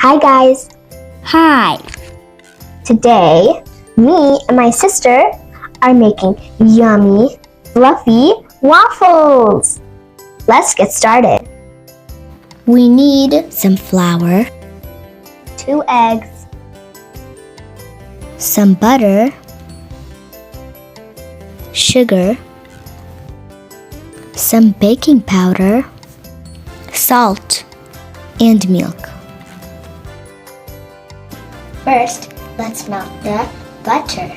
Hi guys! Hi! Today, me and my sister are making yummy, fluffy waffles! Let's get started. We need some flour, 2 eggs, some butter, sugar, some baking powder, salt, and milk. First, let's melt the butter.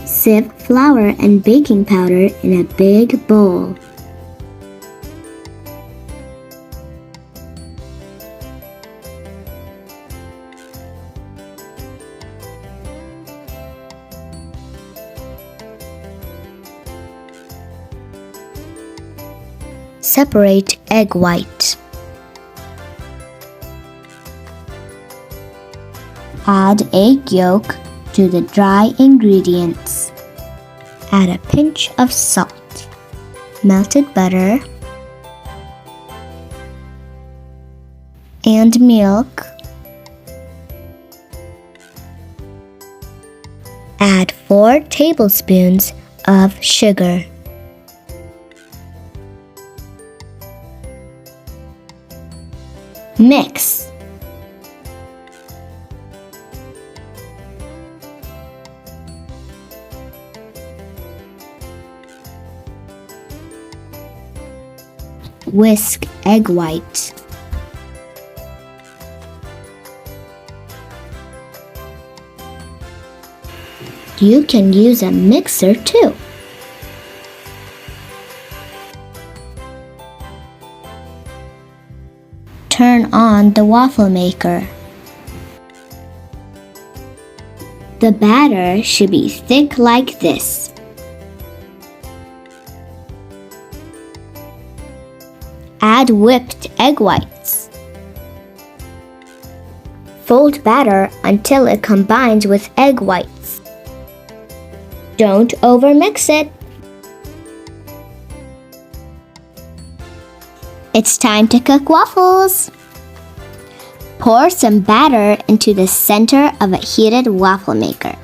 Sieve flour and baking powder in a big bowl. Separate egg white. Add egg yolk to the dry ingredients. Add a pinch of salt, melted butter, and milk. Add 4 tablespoons of sugar. Mix. Whisk egg white. You can use a mixer too. Turn on the waffle maker. The batter should be thick like this. Add whipped egg whites. Fold batter until it combines with egg whites. Don't overmix it. It's time to cook waffles. Pour some batter into the center of a heated waffle maker.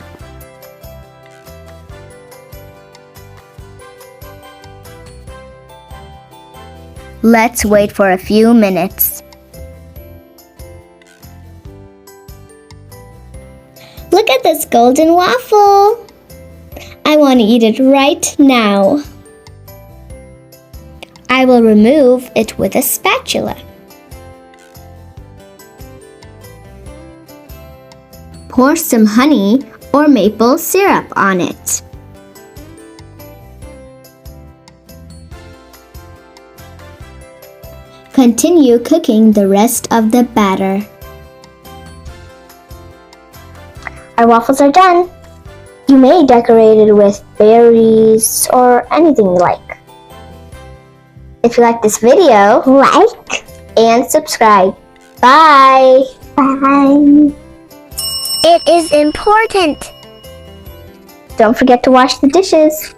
Let's wait for a few minutes. Look at this golden waffle! I want to eat it right now. I will remove it with a spatula. Pour some honey or maple syrup on it. Continue cooking the rest of the batter. Our waffles are done. You may decorate it with berries or anything you like. If you like this video, like and subscribe. Bye! Bye! It is important. Don't forget to wash the dishes.